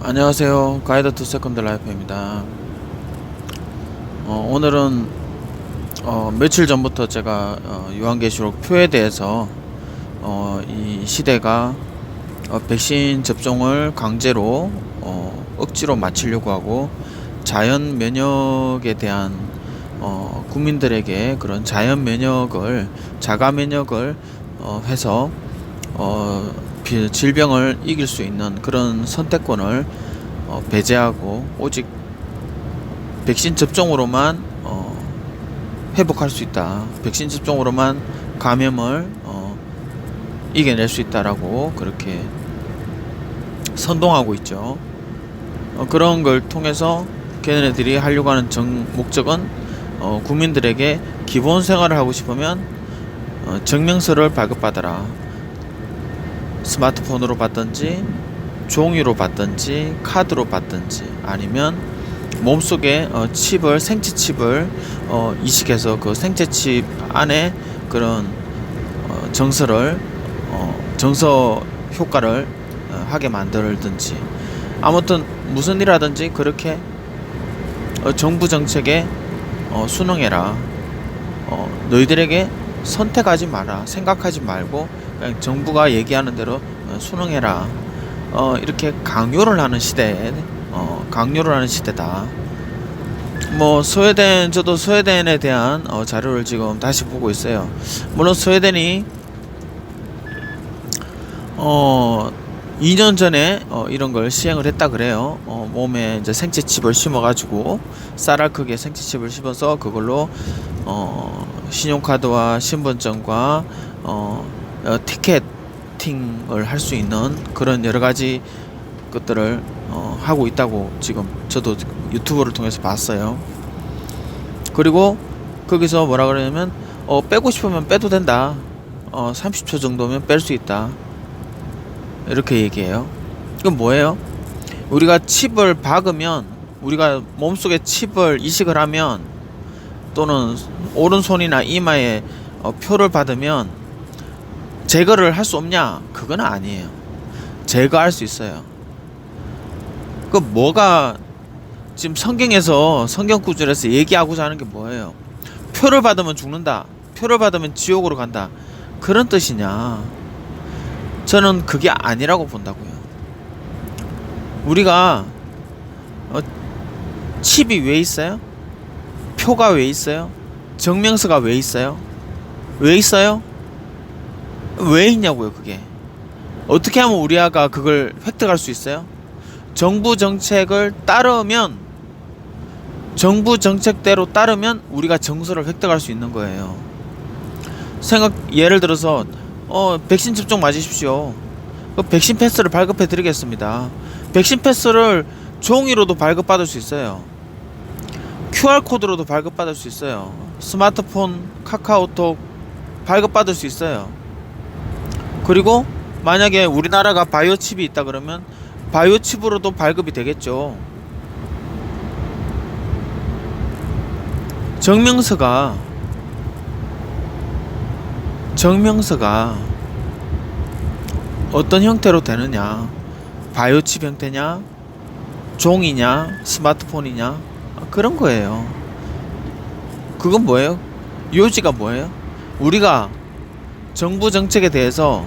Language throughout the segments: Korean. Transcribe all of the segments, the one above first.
안녕하세요. 가이드 투 세컨드 라이프입니다. 오늘은 며칠 전부터 제가 유한계시록 표에 대해서 이 시대가 백신 접종을 강제로 억지로 마치려고 하고 자연 면역에 대한 국민들에게 그런 자연 면역을 자가 면역을 해서 질병을 이길 수 있는 그런 선택권을 배제하고 오직 백신 접종으로만 회복할 수 있다. 백신 접종으로만 감염을 이겨낼 수 있다라고 그렇게 선동하고 있죠. 그런 걸 통해서 걔네들이 하려고 하는 목적은 국민들에게 기본 생활을 하고 싶으면 증명서를 발급받아라. 스마트폰으로 받든지 종이로 받든지 카드로 받든지 아니면 몸속에 칩을 생체 칩을 이식해서 그 생체 칩 안에 그런 정서를 정서 효과를 하게 만들든지 아무튼 무슨 일 하든지 그렇게 정부 정책에 순응해라. 너희들에게 선택하지 마라. 생각하지 말고 그냥 정부가 얘기하는 대로 순응해라. 이렇게 강요를 하는 시대다. 뭐 저도 스웨덴에 대한 자료를 지금 다시 보고 있어요. 물론 스웨덴이 2년 전에 이런 걸 시행을 했다 그래요. 몸에 이제 생체 칩을 심어가지고 쌀알 크기의 생체 칩을 심어서 그걸로 신용카드와 신분증과 티켓팅을 할 수 있는 그런 여러 가지 것들을 하고 있다고 지금 저도 유튜브를 통해서 봤어요. 그리고 거기서 뭐라 그러냐면 빼고 싶으면 빼도 된다. 30초 정도면 뺄 수 있다. 이렇게 얘기해요. 그럼 뭐예요? 우리가 칩을 박으면 우리가 몸속에 칩을 이식을 하면 또는 오른손이나 이마에 표를 받으면 제거를 할 수 없냐? 그건 아니에요. 제거할 수 있어요. 그 뭐가 지금 성경 구절에서 얘기하고자 하는 게 뭐예요? 표를 받으면 죽는다. 표를 받으면 지옥으로 간다. 그런 뜻이냐? 저는 그게 아니라고 본다고요. 우리가 칩이 왜 있어요? 표가 왜 있어요? 증명서가 왜 있어요? 왜 있어요? 왜 있냐고요, 그게. 어떻게 하면 우리가 그걸 획득할 수 있어요? 정부 정책을 따르면, 정부 정책대로 따르면 우리가 정서를 획득할 수 있는 거예요. 예를 들어서 백신 접종 맞으십시오. 그 백신 패스를 발급해 드리겠습니다. 백신 패스를 종이로도 발급받을 수 있어요. QR코드로도 발급받을 수 있어요. 스마트폰, 카카오톡 발급받을 수 있어요. 그리고 만약에 우리나라가 바이오칩이 있다 그러면 바이오칩으로도 발급이 되겠죠. 증명서가 어떤 형태로 되느냐? 바이오칩 형태냐? 종이냐? 스마트폰이냐? 그런 거예요. 그건 뭐예요? 요지가 뭐예요? 우리가 정부 정책에 대해서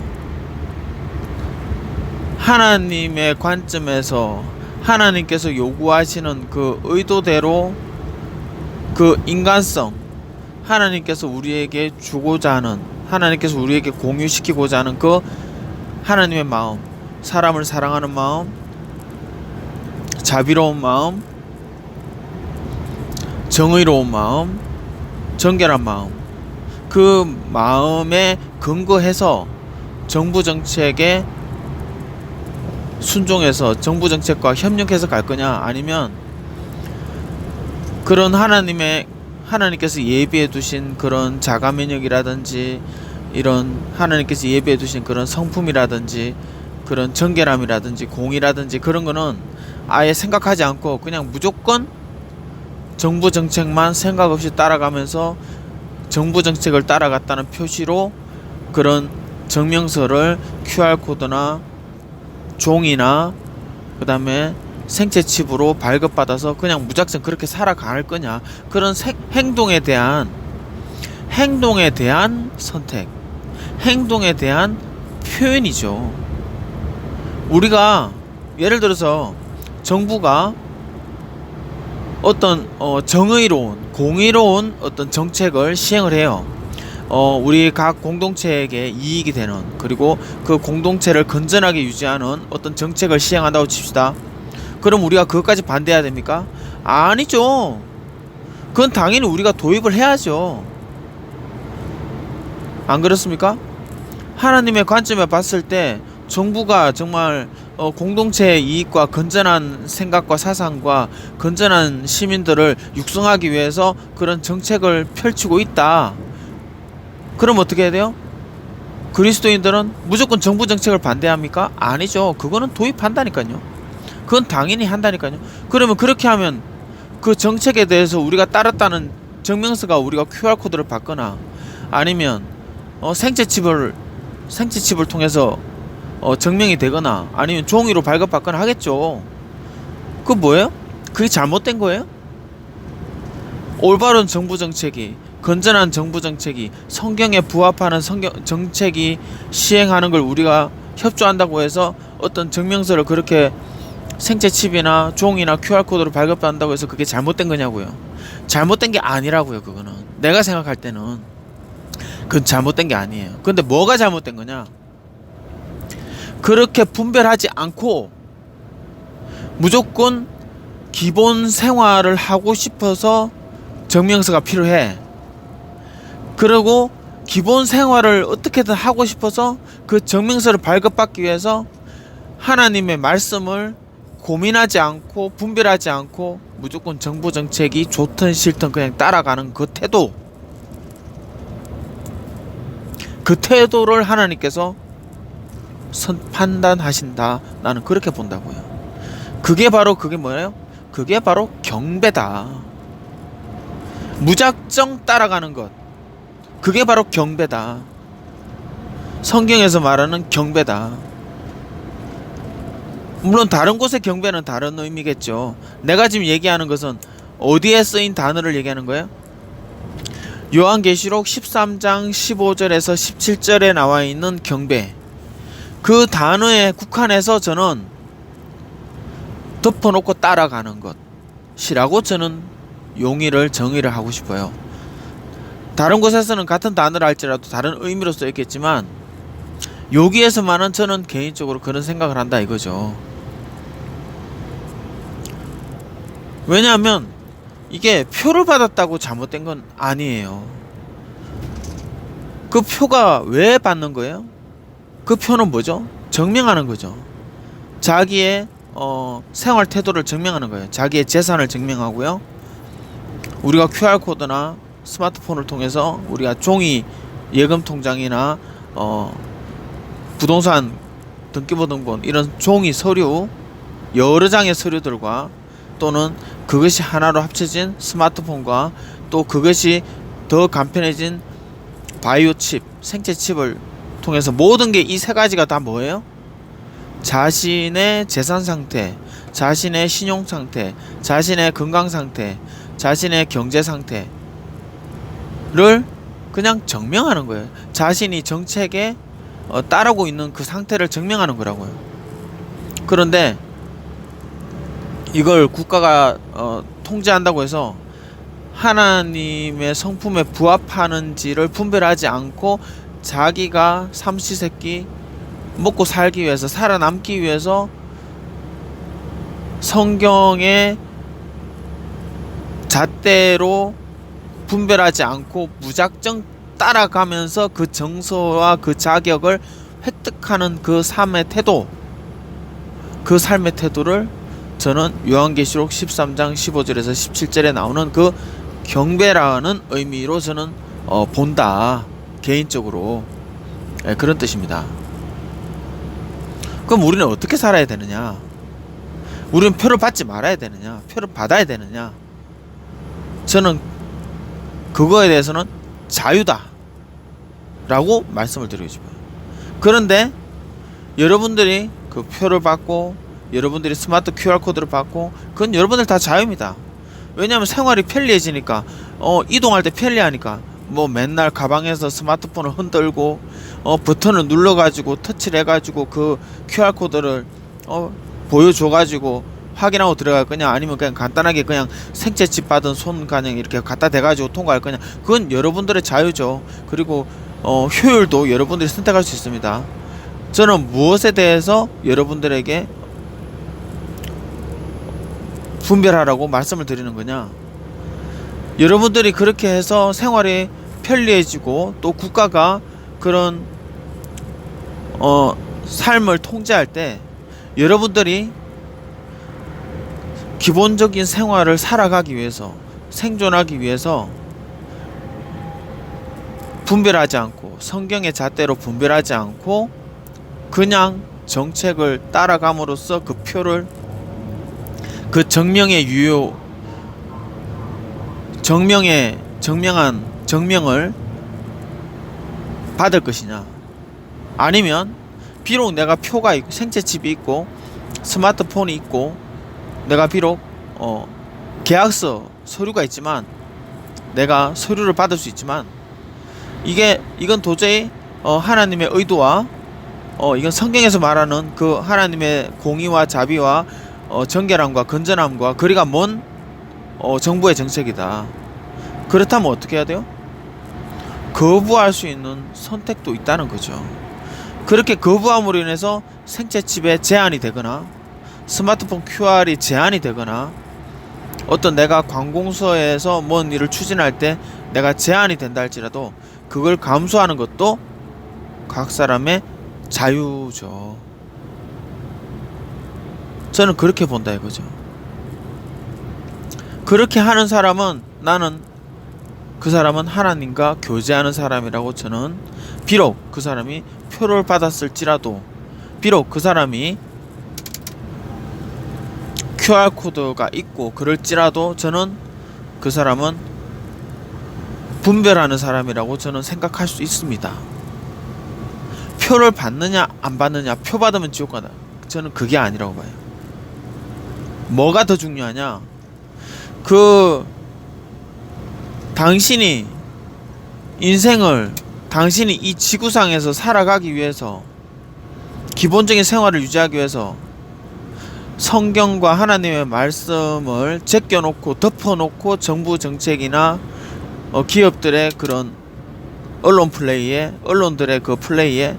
하나님의 관점에서 하나님께서 요구하시는 그 의도대로 그 인간성, 하나님께서 우리에게 주고자 하는, 하나님께서 우리에게 공유시키고자 하는 그 하나님의 마음, 사람을 사랑하는 마음, 자비로운 마음, 정의로운 마음, 정결한 마음, 그 마음에 근거해서 정부 정책에 순종해서 정부 정책과 협력해서 갈 거냐, 아니면 그런 하나님께서 예비해 두신 그런 자가 면역이라든지 이런 하나님께서 예비해 두신 그런 성품이라든지 그런 정결함이라든지 공의라든지 그런 거는 아예 생각하지 않고 그냥 무조건 정부 정책만 생각 없이 따라가면서 정부 정책을 따라갔다는 표시로 그런 증명서를 QR코드나 종이나 그 다음에 생체 칩으로 발급받아서 그냥 무작정 그렇게 살아갈 거냐. 그런 행동에 대한 선택, 행동에 대한 표현이죠. 우리가 예를 들어서 정부가 어떤 정의로운, 공의로운 어떤 정책을 시행을 해요. 우리 각 공동체에게 이익이 되는, 그리고 그 공동체를 건전하게 유지하는 어떤 정책을 시행한다고 칩시다. 그럼 우리가 그것까지 반대해야 됩니까? 아니죠. 그건 당연히 우리가 도입을 해야죠. 안 그렇습니까? 하나님의 관점에 봤을 때 정부가 정말 공동체의 이익과 건전한 생각과 사상과 건전한 시민들을 육성하기 위해서 그런 정책을 펼치고 있다. 그럼 어떻게 해야 돼요? 그리스도인들은 무조건 정부 정책을 반대합니까? 아니죠. 그거는 도입한다니까요. 그건 당연히 한다니까요. 그러면 그렇게 하면 그 정책에 대해서 우리가 따랐다는 증명서가 우리가 QR코드를 받거나 아니면 생체칩을 통해서 증명이 되거나 아니면 종이로 발급받거나 하겠죠. 그거 뭐예요? 그게 잘못된 거예요? 올바른 정부 정책이, 건전한 정부 정책이, 성경에 부합하는 정책이 시행하는 걸 우리가 협조한다고 해서 어떤 증명서를 그렇게 생체칩이나 종이나 QR코드로 발급한다고 해서 그게 잘못된 거냐고요. 잘못된 게 아니라고요. 그거는 내가 생각할 때는 그건 잘못된 게 아니에요. 근데 뭐가 잘못된 거냐? 그렇게 분별하지 않고 무조건 기본 생활을 하고 싶어서 증명서가 필요해. 그리고 기본 생활을 어떻게든 하고 싶어서 그 증명서를 발급받기 위해서 하나님의 말씀을 고민하지 않고 분별하지 않고 무조건 정부 정책이 좋든 싫든 그냥 따라가는 그 태도, 그 태도를 하나님께서 판단하신다. 나는 그렇게 본다고요. 그게 뭐예요? 그게 바로 경배다. 무작정 따라가는 것, 그게 바로 경배다. 성경에서 말하는 경배다. 물론 다른 곳의 경배는 다른 의미겠죠. 내가 지금 얘기하는 것은 어디에 쓰인 단어를 얘기하는 거예요? 요한계시록 13장 15절에서 17절에 나와 있는 경배, 그 단어에 국한해서 저는 덮어놓고 따라가는 것이라고 저는 정의를 하고 싶어요. 다른 곳에서는 같은 단어를 할지라도 다른 의미로 써있겠지만 여기에서만은 저는 개인적으로 그런 생각을 한다 이거죠. 왜냐하면 이게 표를 받았다고 잘못된 건 아니에요. 그 표가 왜 받는 거예요? 그 표는 뭐죠? 증명하는 거죠. 자기의 생활 태도를 증명하는 거예요. 자기의 재산을 증명하고요. 우리가 QR코드나 스마트폰을 통해서 우리가 종이 예금 통장이나 부동산 등기부등본 이런 종이 서류, 여러 장의 서류들과 또는 그것이 하나로 합쳐진 스마트폰과 또 그것이 더 간편해진 바이오 칩, 생체 칩을 통해서 모든 게 이 세 가지가 다 뭐예요? 자신의 재산 상태, 자신의 신용 상태, 자신의 건강 상태, 자신의 경제 상태를 그냥 증명하는 거예요. 자신이 정책에 따르고 있는 그 상태를 증명하는 거라고요. 그런데 이걸 국가가 통제한다고 해서 하나님의 성품에 부합하는지를 분별하지 않고 자기가 삼시세끼 먹고 살기 위해서, 살아남기 위해서 성경의 잣대로 분별하지 않고 무작정 따라가면서 그 정서와 그 자격을 획득하는 그 삶의 태도, 그 삶의 태도를 저는 요한계시록 13장 15절에서 17절에 나오는 그 경배라는 의미로 저는 본다. 개인적으로 그런 뜻입니다. 그럼 우리는 어떻게 살아야 되느냐? 우리는 표를 받지 말아야 되느냐? 표를 받아야 되느냐? 저는 그거에 대해서는 자유다 라고 말씀을 드리고 싶어요. 그런데 여러분들이 그 표를 받고 여러분들이 스마트 QR코드를 받고, 그건 여러분들 다 자유입니다. 왜냐하면 생활이 편리해지니까, 이동할 때 편리하니까. 뭐 맨날 가방에서 스마트폰을 흔들고 버튼을 눌러가지고 터치를 해가지고 그 QR코드를 보여줘가지고 확인하고 들어갈 거냐, 아니면 그냥 간단하게 그냥 생체칩 받은 손 그냥 이렇게 갖다 대가지고 통과할 거냐, 그건 여러분들의 자유죠. 그리고 효율도 여러분들이 선택할 수 있습니다. 저는 무엇에 대해서 여러분들에게 분별하라고 말씀을 드리는 거냐, 여러분들이 그렇게 해서 생활이 편리해지고 또 국가가 그런 삶을 통제할 때 여러분들이 기본적인 생활을 살아가기 위해서, 생존하기 위해서 분별하지 않고, 성경의 잣대로 분별하지 않고 그냥 정책을 따라감으로써 그 표를, 그 정명의 유효, 정명을 받을 것이냐, 아니면 비록 내가 표가 있고 생체칩이 있고 스마트폰이 있고 내가 비록 계약서 서류가 있지만, 내가 서류를 받을 수 있지만, 이건 도저히 하나님의 의도와 이건 성경에서 말하는 그 하나님의 공의와 자비와 정결함과 건전함과 거리가 먼 정부의 정책이다. 그렇다면 어떻게 해야 돼요? 거부할 수 있는 선택도 있다는 거죠. 그렇게 거부함으로 인해서 생체칩에 제한이 되거나 스마트폰 QR이 제한이 되거나 어떤 내가 관공서에서 뭔 일을 추진할 때 내가 제한이 된다 할지라도 그걸 감수하는 것도 각 사람의 자유죠. 저는 그렇게 본다 이거죠. 그렇게 하는 사람은, 나는 그 사람은 하나님과 교제하는 사람이라고, 저는 비록 그 사람이 표를 받았을지라도, 비록 그 사람이 QR코드가 있고 그럴지라도 저는 그 사람은 분별하는 사람이라고 저는 생각할 수 있습니다. 표를 받느냐 안 받느냐, 표 받으면 지옥 가다, 저는 그게 아니라고 봐요. 뭐가 더 중요하냐, 당신이 인생을, 당신이 이 지구상에서 살아가기 위해서, 기본적인 생활을 유지하기 위해서 성경과 하나님의 말씀을 제껴놓고 덮어놓고 정부 정책이나 기업들의 그런 언론들의 그 플레이에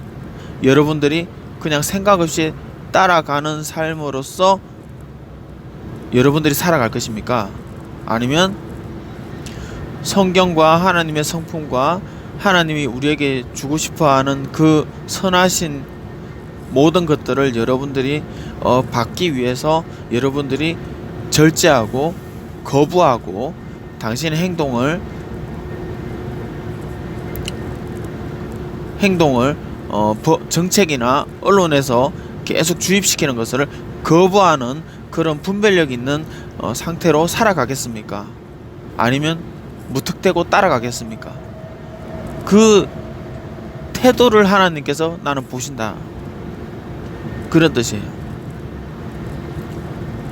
여러분들이 그냥 생각 없이 따라가는 삶으로서 여러분들이 살아갈 것입니까? 아니면 성경과 하나님의 성품과 하나님이 우리에게 주고 싶어하는 그 선하신 모든 것들을 여러분들이 받기 위해서 여러분들이 절제하고 거부하고 당신의 행동을 정책이나 언론에서 계속 주입시키는 것을 거부하는 그런 분별력 있는 상태로 살아가겠습니까? 아니면 무턱대고 따라가겠습니까? 그 태도를 하나님께서 나는 보신다, 그런 뜻이에요.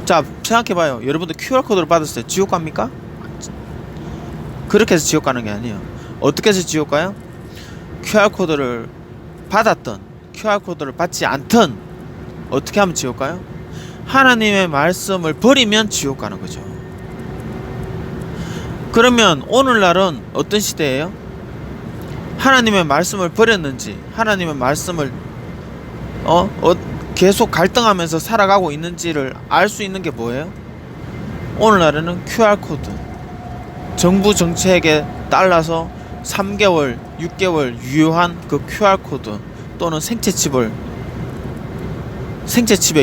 자, 생각해봐요. 여러분들 QR코드를 받았을 때 지옥 갑니까? 그렇게 해서 지옥 가는 게 아니에요. 어떻게 해서 지옥 가요? QR코드를 받았던, QR코드를 받지 않던, 어떻게 하면 지옥 가요? 하나님의 말씀을 버리면 지옥 가는 거죠. 그러면 오늘날은 어떤 시대예요? 하나님의 말씀을 버렸는지, 하나님의 말씀을 계속 갈등하면서 살아가고 있는지를 알 수 있는 게 뭐예요? 오늘날에는 QR코드, 정부 정책에 따라서 3개월, 6개월 유효한 그 QR코드 또는 생체칩의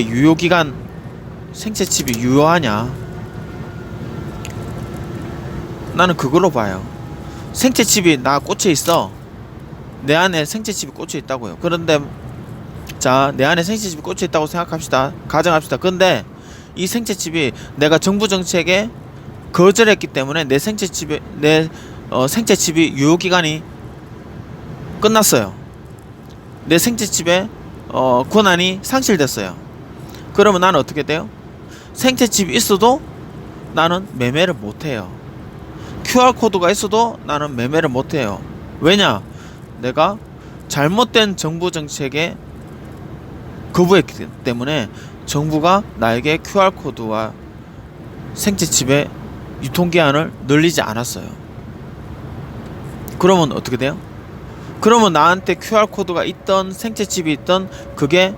유효기간, 생체칩이 유효하냐? 나는 그걸로 봐요. 생체칩이 나 꽂혀 있어. 내 안에 생체칩이 꽂혀 있다고요. 그런데 자, 내 안에 생체칩이 꽂혀 있다고 생각합시다. 가정합시다. 근데 이 생체칩이 내가 정부 정책에 거절했기 때문에 내 생체칩이 유효기간이 끝났어요. 내 생체칩의 권한이 상실됐어요. 그러면 나는 어떻게 돼요? 생체칩이 있어도 나는 매매를 못해요. QR코드가 있어도 나는 매매를 못해요. 왜냐? 내가 잘못된 정부 정책에 거부했기 때문에 정부가 나에게 QR코드와 생체칩의 유통기한을 늘리지 않았어요. 그러면 어떻게 돼요? 그러면 나한테 QR코드가 있던 생체칩이 있던 그게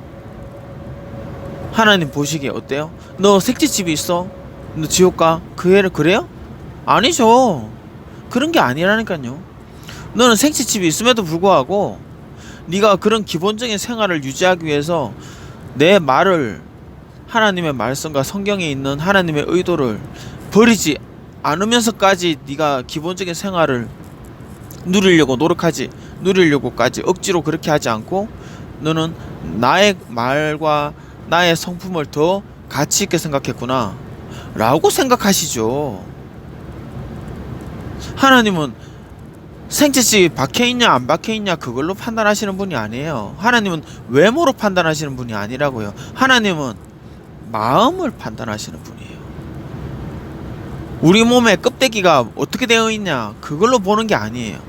하나님 보시기에 어때요? 너 생체칩이 있어? 너 지옥 가? 그 애를 그래요? 아니죠. 그런 게 아니라니까요. 너는 생체칩이 있음에도 불구하고 네가 그런 기본적인 생활을 유지하기 위해서 내 말을, 하나님의 말씀과 성경에 있는 하나님의 의도를 버리지 않으면서까지 네가 기본적인 생활을 누리려고까지 억지로 그렇게 하지 않고 너는 나의 말과 나의 성품을 더 가치 있게 생각했구나 라고 생각하시죠. 하나님은 생체칩이 박혀있냐 안 박혀있냐 그걸로 판단하시는 분이 아니에요. 하나님은 외모로 판단하시는 분이 아니라고요. 하나님은 마음을 판단하시는 분이에요. 우리 몸에 껍데기가 어떻게 되어 있냐 그걸로 보는 게 아니에요.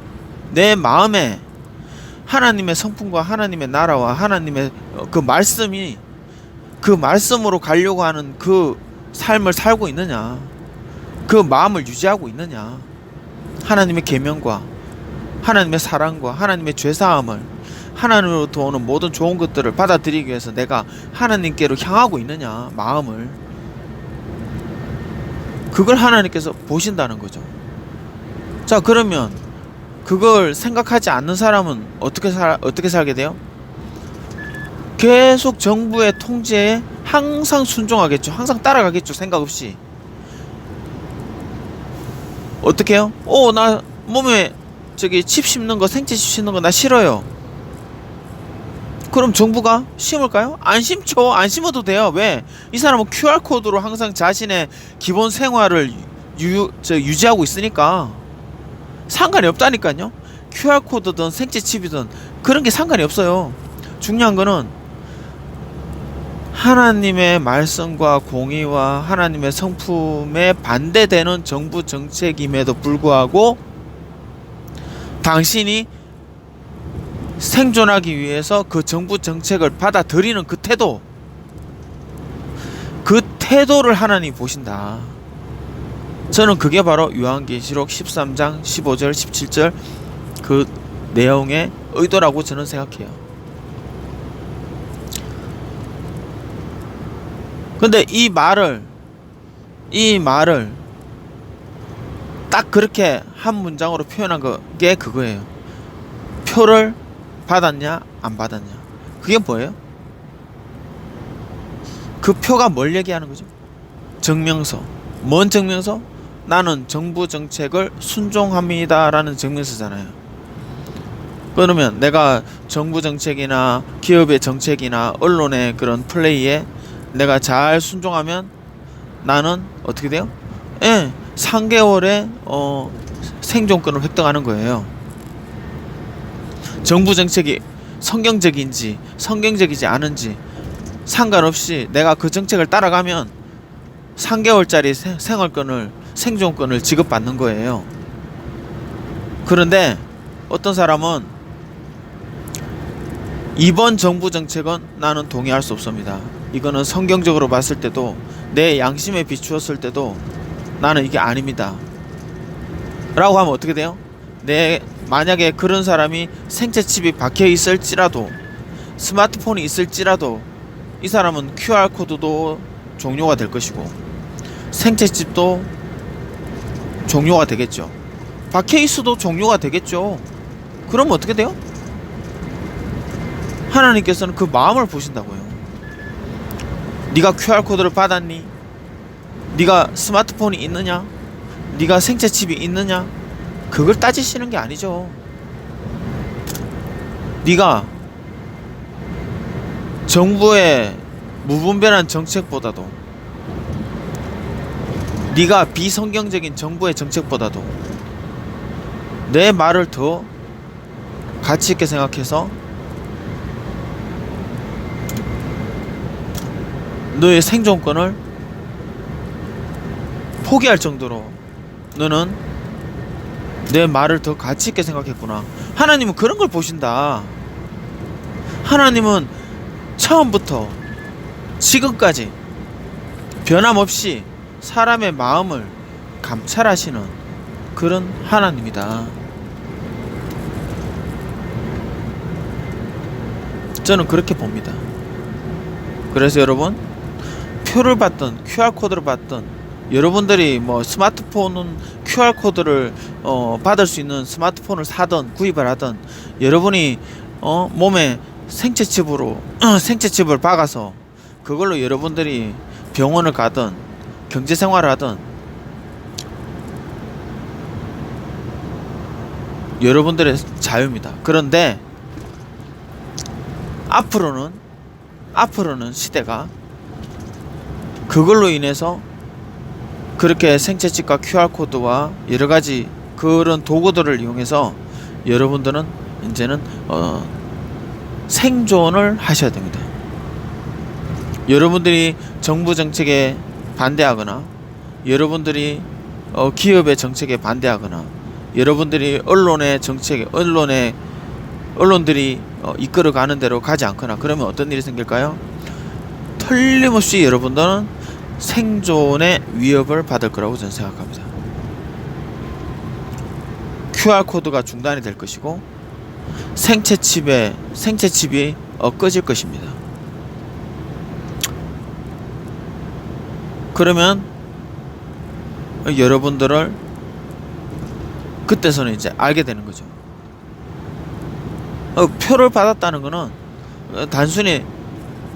내 마음에 하나님의 성품과 하나님의 나라와 하나님의 그 말씀이, 그 말씀으로 가려고 하는 그 삶을 살고 있느냐, 그 마음을 유지하고 있느냐, 하나님의 계명과 하나님의 사랑과 하나님의 죄사함을, 하나님으로부터 오는 모든 좋은 것들을 받아들이기 위해서 내가 하나님께로 향하고 있느냐, 마음을, 그걸 하나님께서 보신다는 거죠. 자, 그러면 그걸 생각하지 않는 사람은 어떻게 살게 돼요? 계속 정부의 통제에 항상 순종하겠죠. 항상 따라가겠죠. 생각 없이. 어떻게 해요? 나 몸에 칩 심는 거, 생체칩 심는 거 나 싫어요. 그럼 정부가 심을까요? 안 심죠. 안 심어도 돼요. 왜? 이 사람은 QR코드로 항상 자신의 기본 생활을 유지하고 있으니까 상관이 없다니까요. QR코드든 생체칩이든 그런 게 상관이 없어요. 중요한 거는 하나님의 말씀과 공의와 하나님의 성품에 반대되는 정부 정책임에도 불구하고 당신이 생존하기 위해서 그 정부 정책을 받아들이는 그 태도, 그 태도를 하나님이 보신다. 저는 그게 바로 요한계시록 13장 15절 17절 그 내용의 의도라고 저는 생각해요. 근데 이 말을 딱 그렇게 한 문장으로 표현한 게 그거예요. 표를 받았냐 안 받았냐. 그게 뭐예요? 그 표가 뭘 얘기하는 거죠? 증명서. 뭔 증명서? 나는 정부 정책을 순종합니다 라는 증명서잖아요. 그러면 내가 정부 정책이나 기업의 정책이나 언론의 그런 플레이에 내가 잘 순종하면 나는 어떻게 돼요? 3개월의 생존권을 획득하는 거예요. 정부 정책이 성경적인지 성경적이지 않은지 상관없이 내가 그 정책을 따라가면 3개월짜리 생존권을 지급받는 거예요. 그런데 어떤 사람은 이번 정부 정책은 나는 동의할 수 없습니다. 이거는 성경적으로 봤을 때도 내 양심에 비추었을 때도 나는 이게 아닙니다 라고 하면 어떻게 돼요? 만약에 그런 사람이 생체칩이 박혀 있을지라도 스마트폰이 있을지라도 이 사람은 QR코드도 종료가 될 것이고 생체칩도 종료가 되겠죠. 박혀 있어도 종료가 되겠죠. 그럼 어떻게 돼요? 하나님께서는 그 마음을 보신다고요. 네가 QR코드를 받았니? 네가 스마트폰이 있느냐? 네가 생체칩이 있느냐? 그걸 따지시는 게 아니죠. 네가 정부의 무분별한 정책보다도, 네가 비성경적인 정부의 정책보다도 내 말을 더 가치 있게 생각해서 너의 생존권을 포기할 정도로 너는 내 말을 더 가치 있게 생각했구나. 하나님은 그런 걸 보신다. 하나님은 처음부터 지금까지 변함없이 사람의 마음을 감찰하시는 그런 하나님이다. 저는 그렇게 봅니다. 그래서 여러분, 표를 받든 QR코드를 받든, 여러분들이 뭐 스마트폰은 QR코드를 받을 수 있는 스마트폰을 사든 구입을 하든, 여러분이 몸에 생체칩을 박아서 그걸로 여러분들이 병원을 가든 경제생활을 하든 여러분들의 자유입니다. 그런데 앞으로는 시대가 그걸로 인해서 그렇게 생체칩과 QR코드와 여러가지 그런 도구들을 이용해서 여러분들은 이제는 생존을 하셔야 됩니다. 여러분들이 정부 정책에 반대하거나, 여러분들이 기업의 정책에 반대하거나, 여러분들이 언론들이 이끌어가는 대로 가지 않거나 그러면 어떤 일이 생길까요? 틀림없이 여러분들은 생존의 위협을 받을 거라고 저는 생각합니다. QR코드가 중단이 될 것이고 생체칩이 꺼질 것입니다. 그러면 여러분들을 그때서는 이제 알게 되는 거죠. 표를 받았다는 거는 단순히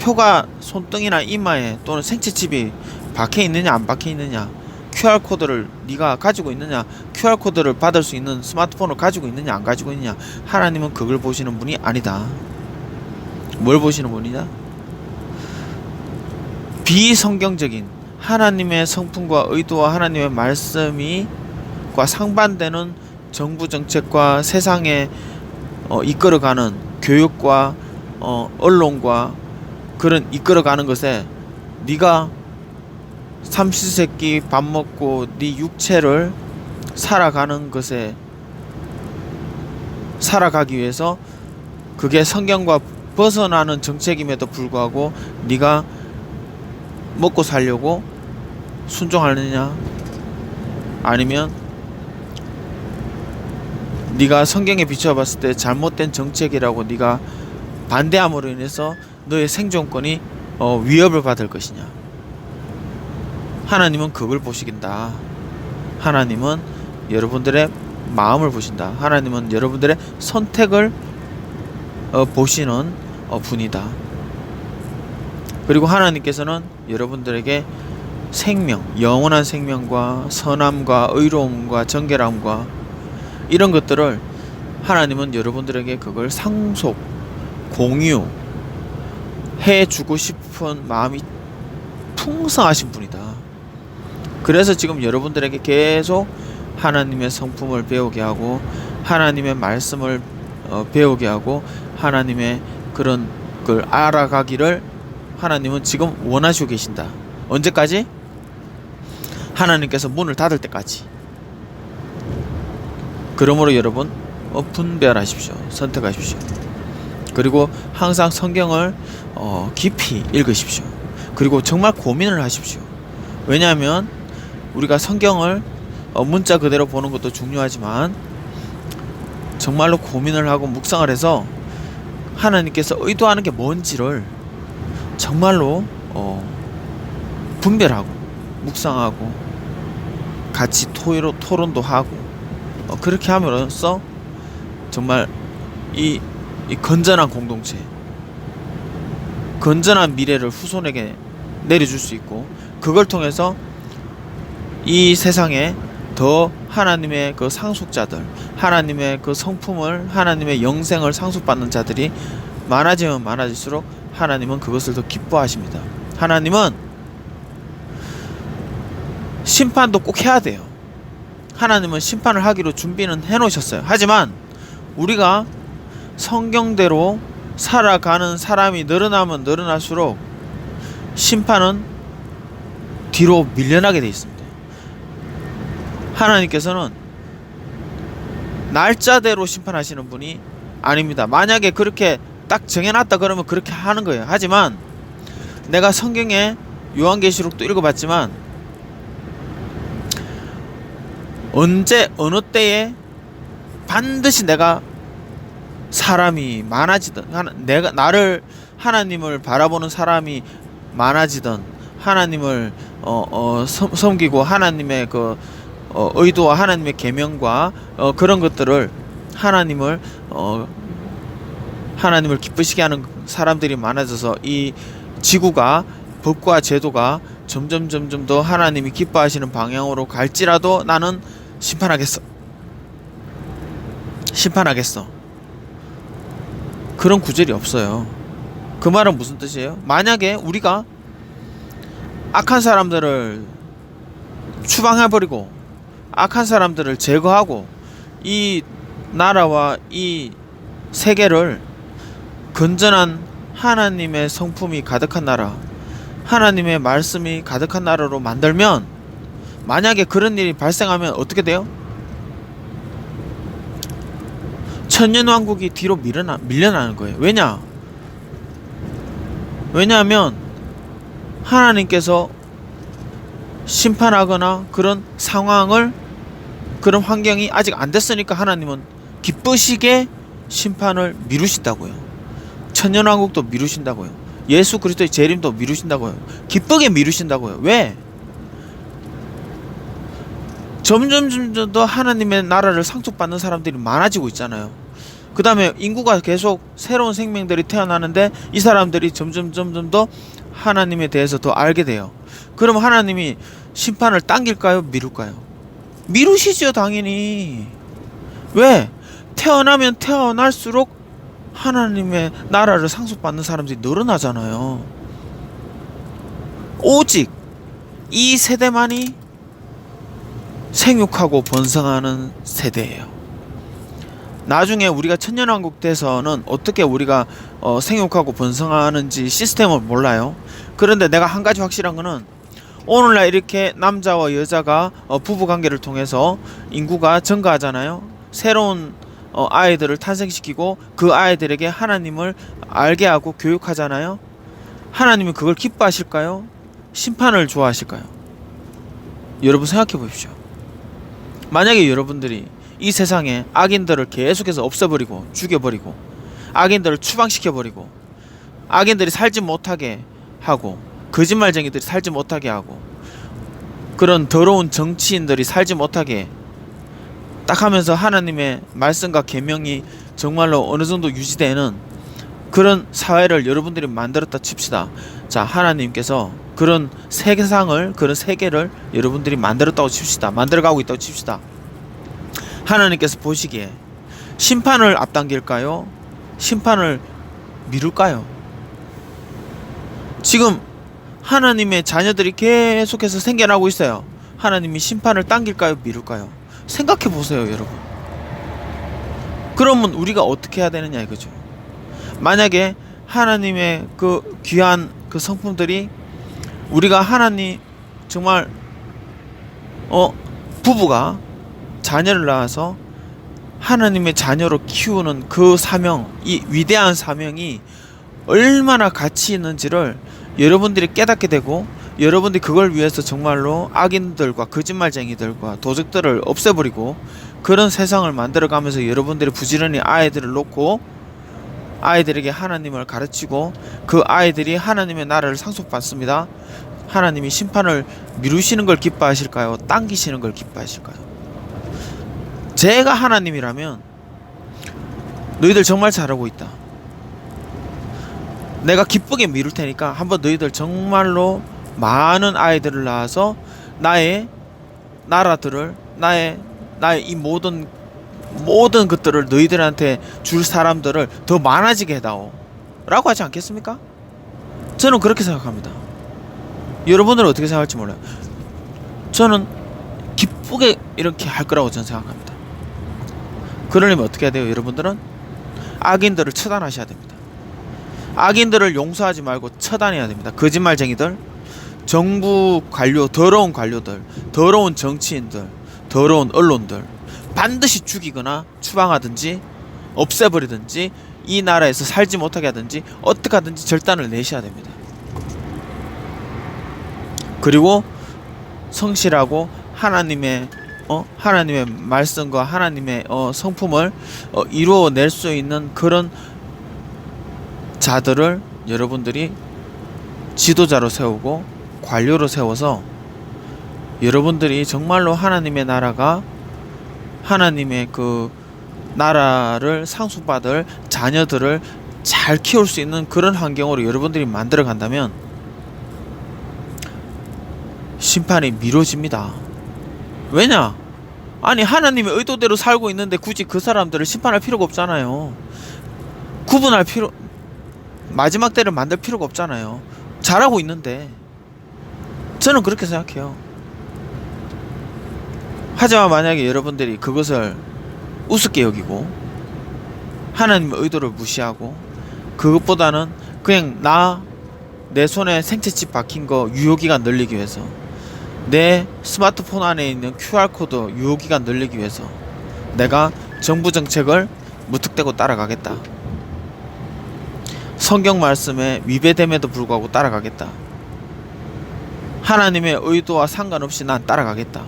표가 손등이나 이마에 또는 생체칩이 박혀 있느냐 안 박혀 있느냐, QR코드를 네가 가지고 있느냐, QR코드를 받을 수 있는 스마트폰을 가지고 있느냐 안 가지고 있느냐, 하나님은 그걸 보시는 분이 아니다. 뭘 보시는 분이냐? 비성경적인 하나님의 성품과 의도와 하나님의 말씀과 상반되는 정부 정책과 세상에 이끌어가는 교육과 언론과 그런 이끌어가는 것에 네가 삼시세끼 밥 먹고 네 육체를 살아가는 것에 살아가기 위해서 그게 성경과 벗어나는 정책임에도 불구하고 네가 먹고 살려고 순종하느냐, 아니면 네가 성경에 비춰봤을 때 잘못된 정책이라고 네가 반대함으로 인해서 너의 생존권이 위협을 받을 것이냐. 하나님은 그걸 보시긴다. 하나님은 여러분들의 마음을 보신다. 하나님은 여러분들의 선택을 보시는 분이다. 그리고 하나님께서는 여러분들에게 생명, 영원한 생명과 선함과 의로움과 정결함과 이런 것들을 하나님은 여러분들에게 그걸 상속, 공유해 주고 싶은 마음이 풍성하신 분이다. 그래서 지금 여러분들에게 계속 하나님의 성품을 배우게 하고 하나님의 말씀을 배우게 하고 하나님의 그런 걸 알아가기를 하나님은 지금 원하시고 계신다. 언제까지? 하나님께서 문을 닫을 때까지. 그러므로 여러분 분별하십시오. 선택하십시오. 그리고 항상 성경을 깊이 읽으십시오. 그리고 정말 고민을 하십시오. 왜냐하면 우리가 성경을 문자 그대로 보는 것도 중요하지만 정말로 고민을 하고 묵상을 해서 하나님께서 의도하는 게 뭔지를 정말로 분별하고 묵상하고 같이 토론도 하고 그렇게 함으로써 정말 이 건전한 공동체, 건전한 미래를 후손에게 내려줄 수 있고, 그걸 통해서 이 세상에 더 하나님의 그 상속자들, 하나님의 그 성품을, 하나님의 영생을 상속받는 자들이 많아지면 많아질수록 하나님은 그것을 더 기뻐하십니다. 하나님은 심판도 꼭 해야 돼요. 하나님은 심판을 하기로 준비는 해놓으셨어요. 하지만 우리가 성경대로 살아가는 사람이 늘어나면 늘어날수록 심판은 뒤로 밀려나게 돼 있습니다. 하나님께서는 날짜대로 심판하시는 분이 아닙니다. 만약에 그렇게 딱 정해놨다 그러면 그렇게 하는 거예요. 하지만 내가 성경에 요한계시록도 읽어봤지만 언제 어느 때에 반드시 내가 사람이 많아지든 내가 나를 하나님을 바라보는 사람이 많아지든 하나님을 섬기고 하나님의 그 의도와 하나님의 계명과 그런 것들을 하나님을 기쁘시게 하는 사람들이 많아져서 이 지구가 법과 제도가 점점 더 하나님이 기뻐하시는 방향으로 갈지라도 나는 심판하겠어. 그런 구절이 없어요. 그 말은 무슨 뜻이에요? 만약에 우리가 악한 사람들을 추방해버리고 악한 사람들을 제거하고 이 나라와 이 세계를 건전한 하나님의 성품이 가득한 나라, 하나님의 말씀이 가득한 나라로 만들면, 만약에 그런 일이 발생하면 어떻게 돼요? 천년왕국이 뒤로 밀려나는 거예요. 왜냐하면 하나님께서 심판하거나 그런 상황을, 그런 환경이 아직 안 됐으니까 하나님은 기쁘시게 심판을 미루신다고요. 천년왕국도 미루신다고요. 예수 그리스도의 재림도 미루신다고요. 기쁘게 미루신다고요. 왜? 점점 더 하나님의 나라를 상속받는 사람들이 많아지고 있잖아요. 그 다음에 인구가 계속 새로운 생명들이 태어나는데 이 사람들이 점점 더 하나님에 대해서 더 알게 돼요. 그럼 하나님이 심판을 당길까요? 미룰까요? 미루시죠, 당연히. 왜? 태어나면 태어날수록 하나님의 나라를 상속받는 사람들이 늘어나잖아요. 오직 이 세대만이 생육하고 번성하는 세대예요. 나중에 우리가 천년왕국 돼서는 어떻게 우리가 생육하고 번성하는지 시스템을 몰라요. 그런데 내가 한 가지 확실한 거는 오늘날 이렇게 남자와 여자가 부부관계를 통해서 인구가 증가하잖아요. 새로운 아이들을 탄생시키고 그 아이들에게 하나님을 알게 하고 교육하잖아요. 하나님이 그걸 기뻐하실까요? 심판을 좋아하실까요? 여러분 생각해 보십시오. 만약에 여러분들이 이 세상에 악인들을 계속해서 없애버리고 죽여버리고 악인들을 추방시켜버리고 악인들이 살지 못하게 하고 거짓말쟁이들이 살지 못하게 하고 그런 더러운 정치인들이 살지 못하게 딱 하면서 하나님의 말씀과 계명이 정말로 어느 정도 유지되는 그런 사회를 여러분들이 만들었다 칩시다. 자, 하나님께서 그런 세상을, 그런 세계를 여러분들이 만들었다고 칩시다. 만들어가고 있다고 칩시다. 하나님께서 보시기에 심판을 앞당길까요? 심판을 미룰까요? 지금 하나님의 자녀들이 계속해서 생겨나고 있어요. 하나님이 심판을 당길까요? 미룰까요? 생각해 보세요, 여러분. 그러면 우리가 어떻게 해야 되느냐 이거죠. 만약에 하나님의 그 귀한 그 성품들이 우리가 하나님 정말 부부가 자녀를 낳아서 하나님의 자녀로 키우는 그 사명, 이 위대한 사명이 얼마나 가치 있는지를 여러분들이 깨닫게 되고 여러분들이 그걸 위해서 정말로 악인들과 거짓말쟁이들과 도적들을 없애버리고 그런 세상을 만들어가면서 여러분들이 부지런히 아이들을 놓고 아이들에게 하나님을 가르치고 그 아이들이 하나님의 나라를 상속받습니다. 하나님이 심판을 미루시는 걸 기뻐하실까요? 당기시는 걸 기뻐하실까요? 제가 하나님이라면 너희들 정말 잘하고 있다. 내가 기쁘게 미룰 테니까 한번 너희들 정말로 많은 아이들을 낳아서 나의 나라들을 나의 이 모든 것들을 너희들한테 줄 사람들을 더 많아지게 해다오 라고 하지 않겠습니까? 저는 그렇게 생각합니다. 여러분들은 어떻게 생각할지 몰라요. 저는 기쁘게 이렇게 할 거라고 저는 생각합니다. 그러려면 어떻게 해야 돼요? 여러분들은 악인들을 처단하셔야 됩니다. 악인들을 용서하지 말고 처단해야 됩니다. 거짓말쟁이들, 정부 관료, 더러운 관료들, 더러운 정치인들, 더러운 언론들 반드시 죽이거나 추방하든지 없애버리든지 이 나라에서 살지 못하게 하든지 어떻게 하든지 결단을 내셔야 됩니다. 그리고 성실하고 하나님의 하나님의 말씀과 하나님의 성품을 이루어낼 수 있는 그런 자들을 여러분들이 지도자로 세우고 관료로 세워서 여러분들이 정말로 하나님의 나라가 하나님의 그 나라를 상속받을 자녀들을 잘 키울 수 있는 그런 환경으로 여러분들이 만들어 간다면 심판이 미뤄집니다. 왜냐? 아니 하나님의 의도대로 살고 있는데 굳이 그 사람들을 심판할 필요가 없잖아요. 구분할 필요, 마지막 때를 만들 필요가 없잖아요. 잘하고 있는데. 저는 그렇게 생각해요. 하지만 만약에 여러분들이 그것을 우습게 여기고 하나님의 의도를 무시하고 그것보다는 그냥 내 손에 생채칩 박힌 거 유효기간 늘리기 위해서, 내 스마트폰 안에 있는 QR코드 유효기간 늘리기 위해서 내가 정부 정책을 무턱대고 따라가겠다, 성경 말씀에 위배됨에도 불구하고 따라가겠다, 하나님의 의도와 상관없이 난 따라가겠다,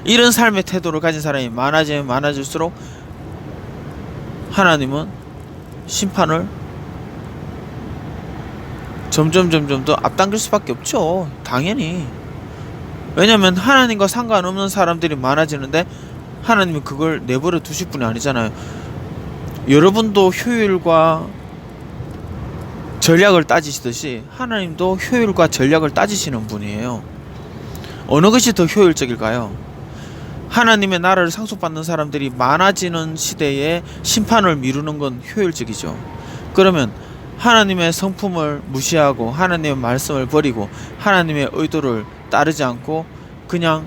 이런 삶의 태도를 가진 사람이 많아지면 많아질수록 하나님은 심판을 점점 더 앞당길 수밖에 없죠. 당연히. 왜냐면 하나님과 상관없는 사람들이 많아지는데 하나님은 그걸 내버려 두실 분이 아니잖아요. 여러분도 효율과 전략을 따지시듯이 하나님도 효율과 전략을 따지시는 분이에요. 어느 것이 더 효율적일까요? 하나님의 나라를 상속받는 사람들이 많아지는 시대에 심판을 미루는 건 효율적이죠. 그러면 하나님의 성품을 무시하고 하나님의 말씀을 버리고 하나님의 의도를 따르지 않고 그냥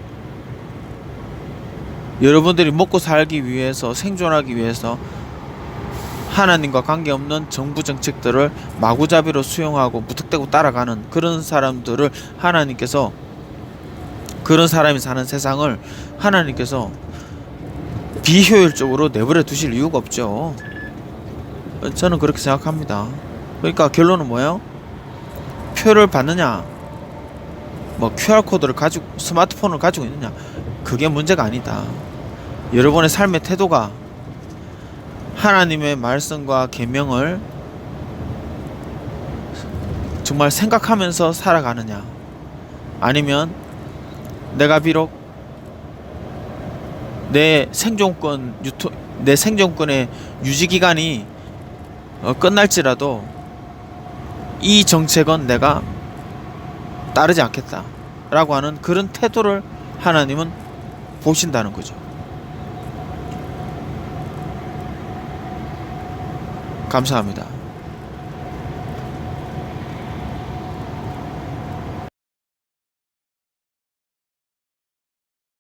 여러분들이 먹고 살기 위해서, 생존하기 위해서 하나님과 관계없는 정부 정책들을 마구잡이로 수용하고 무턱대고 따라가는 그런 사람들을 하나님께서, 그런 사람이 사는 세상을 하나님께서 비효율적으로 내버려 두실 이유가 없죠. 저는 그렇게 생각합니다. 그러니까 결론은 뭐예요? 표를 받느냐, 뭐 QR코드를 가지고, 스마트폰을 가지고 있느냐, 그게 문제가 아니다. 여러분의 삶의 태도가 하나님의 말씀과 계명을 정말 생각하면서 살아가느냐, 아니면 내가 비록 내 생존권의 유지기간이 끝날지라도 이 정책은 내가 따르지 않겠다 라고 하는 그런 태도를 하나님은 보신다는 거죠. 감사합니다.